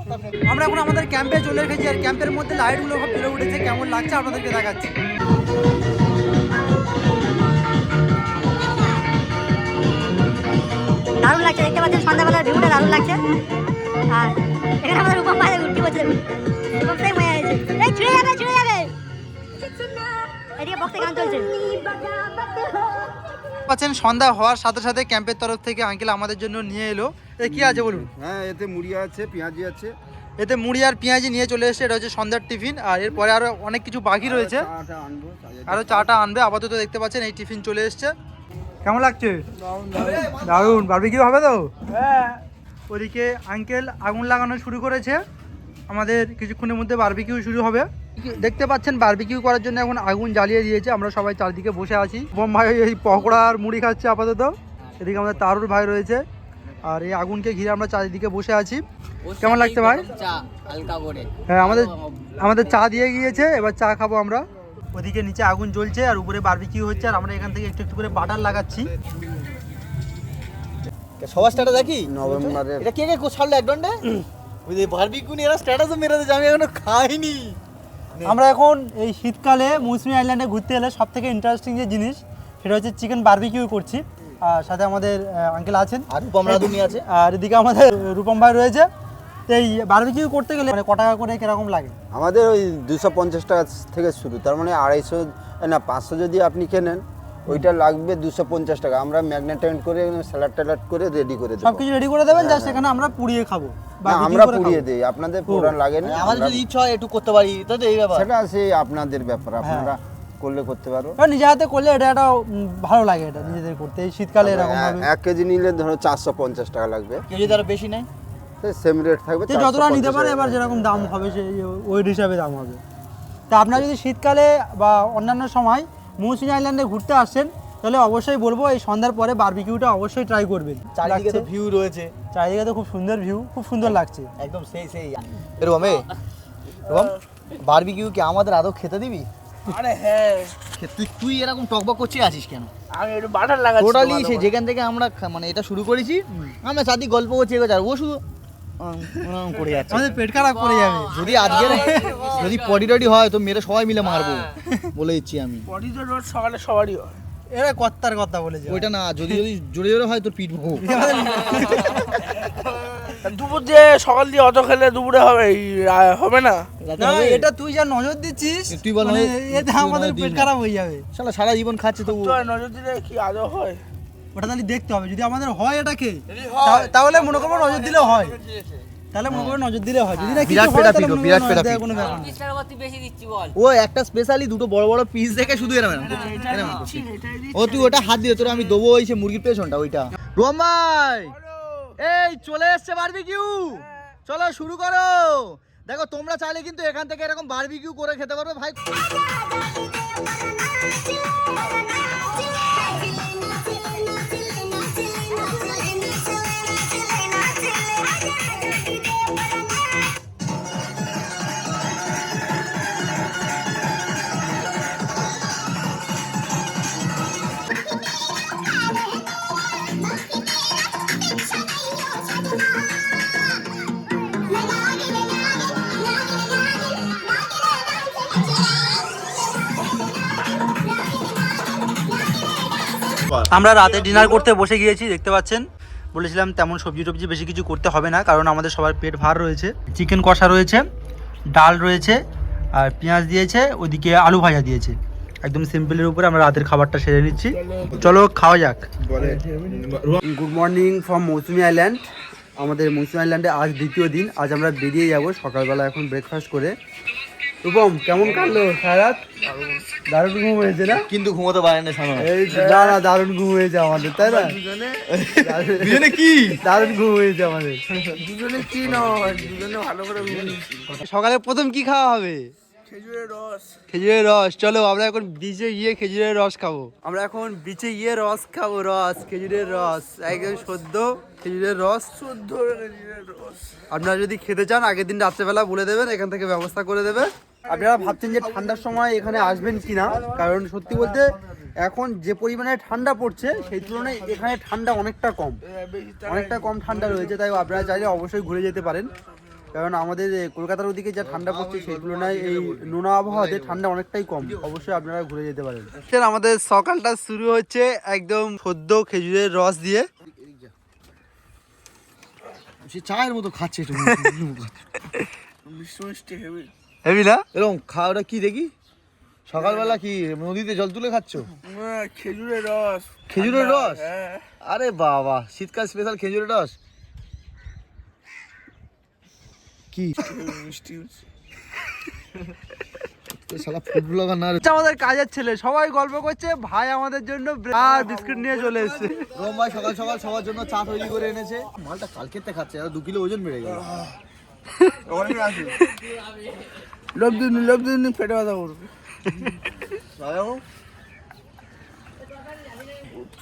আমরা এখন আমাদের ক্যাম্পে চলে এসেছি, আর ক্যাম্পের মধ্যে লাইটগুলো সব জ্বলে উঠেছে। কেমন লাগছে আপনাদেরকে দেখাচ্ছি। দারুণ লাগছে, দেখতে পাচ্ছেন সন্ধ্যাবেলার ভিউটা দারুণ লাগছে। আর এখানে আমাদের রূপম ভাই উঠতে বলছে, রূপম সেই মজা হয়েছে। এই ছুঁয়ে যাবে, ছুঁয়ে যাবে। এদিকে বক্সে গান চলছে। পাচ্ছেন সন্ধ্যা হওয়ার সাথে সাথে ক্যাম্পের তরফ থেকে আঙ্কেল আমাদের জন্য নিয়ে এলো। কি আছে বলুন? হ্যাঁ, এতে মুড়ি আছে, পেঁয়াজি আছে, এতে মুড়ি আর পেঁয়াজি নিয়ে চলে এসেছে। এটা হচ্ছে সন্ধ্যার টিফিন। আর এরপরে আরো অনেক কিছু বাকি রয়েছে, আরো চাটা আনবে। আপাতত দেখতে পাচ্ছেন এই টিফিন চলে এসছে। কেমন লাগছে? দারুণ। বারবিকিউ হবে তো? হ্যাঁ। ওদিকে আঙ্কেল আগুন লাগানো শুরু করেছে, আমাদের কিছুক্ষণের মধ্যে বারবিকিউ শুরু হবে। দেখতে পাচ্ছেন বারবিকিউ করার জন্য এখন আগুন জ্বালিয়ে দিয়েছে। আমরা সবাই চারদিকে বসে আছি। বোম ভাই এই পকোড়া আর মুড়ি খাচ্ছে আপাতত। এদিকে আমাদের তারুর ভাই রয়েছে, আর এই আগুনকে ঘিরে আমরা চারিদিকে বসে আছি। কেমন লাগছে ভাই? চা হালকা করে। হ্যাঁ, আমাদের চা দিয়ে গিয়েছে, এবার চা খাবো আমরা। ওদিকে নিচে আগুন জ্বলছে আর উপরে বারবিকিউ হচ্ছে, আর আমরা এখান থেকে একটু একটু করে বাটার লাগাচ্ছি। সবার স্ট্যাটাস দেখি নভেম্বরের এটা কে কে ছাড়লো এক ঘন্টা ওই যে বারবিকিউ নিয়ে এরা স্ট্যাটাসও মেরে দিয়েছে, আমি এখনো খাইনি। আমরা এখন এই শীতকালে মৌসুমী আইল্যান্ডে ঘুরতে এলে সব থেকে ইন্টারেস্টিং যে জিনিস সেটা হচ্ছে চিকেন বারবিকিউ করছি। আর সাথে আমাদের আঙ্কেল আছেন, আর রূপম রাঁধুনি আছে, আর এদিকে আমাদের রূপম ভাই রয়েছে। তো এই বারবিকিউ করতে গেলে মানে ক টাকা করে কিরকম লাগে? আমাদের ওই 250 টাকা থেকে শুরু, তার মানে 250 না 500 যদি আপনি কেনেন ওইটা লাগবে 250 টাকা। আমরা ম্যাগনেটাইজ করে স্যালাড ট্যালাড করে রেডি করে দেবো। সবকিছু রেডি করে দেবেন, জাস্ট এখানে আমরা পুড়িয়ে খাবো। না, আমরা পুড়িয়ে দিই, আপনাদের পোড়া লাগে না। আমাদের যদি ইচ্ছা হয় একটু করতে পারি, তাই তো এই ব্যাপার। সেটা সেই আপনাদের ব্যাপার, আপনারা করলে করতে পারো। নিজে হাতে করলে এটা একটা ভালো লাগে, এটা নিজেদের করতে। এই শীতকালে এরকম ভাবে 1 কেজি নিলে ধরো 450 টাকা লাগবে, কেউ যদি আরো বেশি নেয় সেম রেট থাকবে। যে যতটা নিতে পারে এবার যেরকম দাম হবে সেই ওই হিসাবে দাম হবে। তা আপনারা যদি শীতকালে বা অন্যান্য সময় মৌসুমী আইল্যান্ডে ঘুরতে আসছেন তাহলে অবশ্যই বলবো এই সন্ধ্যার পরে বারবিকিউটা অবশ্যই ট্রাই করবেন। চারিদিকে তো ভিউ রয়েছে, চারিদিকে তো খুব সুন্দর ভিউ, খুব সুন্দর লাগছে একদম সেই এরকম এরকম। বারবিকিউ কি আমাদের আদৌ খেতে দিবি? আরে হ্যাঁ, তুই এরকম টকবক করছি আছিস কেন? আমি একটু বাটার লাগাচ্ছি টোটালি সেই যেখান থেকে আমরা মানে এটা শুরু করেছি, আমরা চারদিক গল্প করছি এগোচ্ছে, আর ও শুধু করে যাচ্ছে। আমাদের পেট খারাপ করে যাবে। যদি আজকের যদি পটি টটি হয় তো মেরে সবাই মিলে মারবো বলে দিচ্ছি আমি। বডি তো রোজ সকালে সবারই হয়। এরা কত্তার কথা বলেছে। ওইটা না, যদি জোরে জোরে হয় তোর পিটবো। দুপুর দিয়ে সকাল দিয়ে অত খেলে দুপুরে হবে হবে না। না, এটা তুই যা নজর দিচ্ছিস তুই বল মানে এতে আমাদের পেট খারাপ হয়ে যাবে। শালা সারা জীবন খাচ্ছে তো তো নজর দিলে কি আদৌ হয়? ওটা তাহলে দেখতে হবে, যদি আমাদের হয় এটাকে তাহলে মনে করবো নজর দিলে হয়, তাহলে মনে করবো নজর দিলে হয়। যদি না কিছু বিরাট হয় পেটা তাহলে পিটবো, মনে বিরাট করবো পেটা নজর দেওয়ার কোনো ব্যাপার না। 30 টাকা তুই বেশি দিচ্ছি বল। ও একটা স্পেশালি দুটো বড় বড় পিস দেখে শুধু এরকম ও তুই ওটা হাত দিয়ে তোর আমি দেবো ওই সে মুরগির পেছনটা ওইটা। রোম ভাই এই চলে এসছে বারবিকিউ, চলো শুরু করো। দেখো তোমরা চাইলে কিন্তু এখান থেকে এরকম বারবিকিউ করে খেতে পারবে ভাই। আমরা রাতে ডিনার করতে বসে গিয়েছি, দেখতে পাচ্ছেন। বলেছিলাম তেমন সবজি টবজি বেশি কিছু করতে হবে না, কারণ আমাদের সবার পেট ভার রয়েছে। চিকেন কষা রয়েছে, ডাল রয়েছে, আর পেঁয়াজ দিয়েছে, ওইদিকে আলু ভাজা দিয়েছে। একদম সিম্পলের উপরে আমরা রাতের খাবারটা সেরে নিচ্ছি। চলো খাওয়া যাক। Good morning from Mousumi island. আমাদের মৌসুমী আইল্যান্ডে আজ দ্বিতীয় দিন। আজ আমরা বেরিয়ে যাব সকালবেলা এখন ব্রেকফাস্ট করে। রূপম কেমন কাটলো সারা রাত? দারুণ ঘুম হয়েছে না? কিন্তু ঘুমোতে পারেন না সামনে। এই না না, দারুণ ঘুম হয়েছে আমাদের, তাই না? দুজনে কি দারুণ ঘুম হয়েছে আমাদের। দুজনে কি নয়, দুজনে ভালো করে ঘুমিয়েছি। সকালে প্রথম কি খাওয়া হবে? খেজুরের রস। খেজুরের রস। চলো আমরা এখন বিচে গিয়ে খেজুরের রস খাবো। আমরা এখন বিচে গিয়ে রস খাবো, রস, খেজুরের রস, একদম সদ্য খেজুরের রস। শুদ্ধ খেজুরের রস। আপনারা যদি খেতে চান আগের দিন রাত্রেবেলা বলে দেবেন, এখান থেকে ব্যবস্থা করে দেবে। আপনারা ভাবছেন যে ঠান্ডার সময় এখানে আসবেন কিনা, কারণ সত্যি বলতে এখন যে পরিমাণে ঠান্ডা পড়ছে সেই তুলনায় এখানে ঠান্ডা অনেকটা কম ঠান্ডা রয়েছে। তাই আপনারা চাইলে অবশ্যই ঘুরে যেতে পারেন, কারণ আমাদের কলকাতার ওদিকে যা ঠান্ডা পড়ছে সেই তুলনায় এই নোনা আবহাওয়াতে ঠান্ডা অনেকটাই কম। অবশ্যই আপনারা ঘুরে যেতে পারেন। আমাদের সকালটা শুরু হচ্ছে একদম সদ্য খেজুরের রস দিয়ে। সে চায়ের মতো খাচ্ছে একটু মিষ্টি মিষ্টি হেভি। হেবি না? এরকম খাওয়াটা কি দেখি সকালবেলা কি নদীতে জল তুলে খাচ্ছ? খেজুরের রস। খেজুরের রস? হ্যাঁ। আরে বাবা, শীতকাল স্পেশাল খেজুরের রস। কি মিষ্টি মিষ্টি। শালা ফুড ব্লগার না রে। আমাদের কাজের ছেলে সবাই গল্প করছে, ভাই আমাদের জন্য আর বিস্কুট নিয়ে চলে এসেছে। রোম ভাই সকাল সকাল সবার জন্য চা তৈরি করে এনেছে। মালটা কালকেতে খাচ্ছে, আর 2 কিলো ওজন বেড়ে গেল। লোভ দিন পেটে ব্যথা করবে।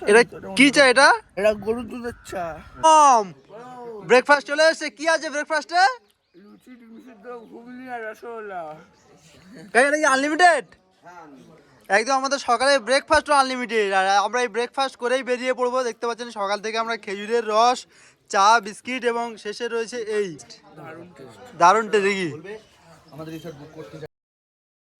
এটা কি চা? এটা এটা গরুর দুধের চা। ব্রেকফাস্ট চলে এসেছে। কি আছে ব্রেকফাস্টে? লুচি, ডিম সিদ্ধ, ঘুগনি আর রসগোল্লা। এটা কি আনলিমিটেড? একদম আমাদের সকালে ব্রেকফাস্টও আনলিমিটেড, আর আমরা এই ব্রেকফাস্ট করেই বেরিয়ে পড়বো। দেখতে পাচ্ছেন সকাল থেকে আমরা খেজুরের রস, চা, বিস্কিট এবং শেষে রয়েছে এই দারুণ টেস্টি।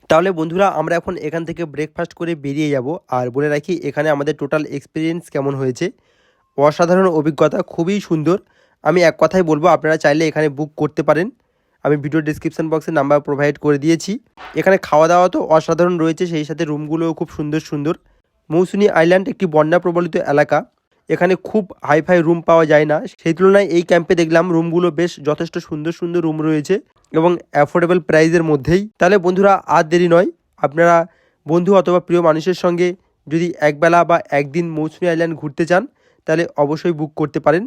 তাহলে বন্ধুরা আমরা এখন এখান থেকে ব্রেকফাস্ট করে বেরিয়ে যাব। আর বলে রাখি এখানে আমাদের টোটাল এক্সপিরিয়েন্স কেমন হয়েছে। অসাধারণ অভিজ্ঞতা, খুবই সুন্দর। আমি এক কথাই বলবো, আপনারা চাইলে এখানে বুক করতে পারেন। আমি ভিডিও ডিসক্রিপশন বক্সে নাম্বার প্রোভাইড করে দিয়েছি। এখানে খাওয়া দাওয়া তো অসাধারণ রয়েছে, সেই সাথে রুমগুলোও খুব সুন্দর সুন্দর। মৌসুনী আইল্যান্ড একটি বন্যা প্রবলিত এলাকা, এখানে খুব হাইফাই রুম পাওয়া যায় না। সেই তুলনায় এই ক্যাম্পে দেখলাম রুমগুলো বেশ যথেষ্ট সুন্দর সুন্দর রুম রয়েছে এবং অ্যাফোর্ডেবল প্রাইসের মধ্যেই। তাহলে বন্ধুরা আর দেরি নয়, আপনারা বন্ধু অথবা প্রিয় মানুষের সঙ্গে যদি একবেলা বা একদিন মৌসুনী আইল্যান্ড ঘুরতে চান তাহলে অবশ্যই বুক করতে পারেন।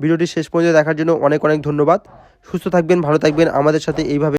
ভিডিওটি শেষ পর্যন্ত দেখার জন্য অনেক অনেক ধন্যবাদ। সুস্থ থাকবেন, ভালো থাকবেন, আমাদের সাথে এইভাবে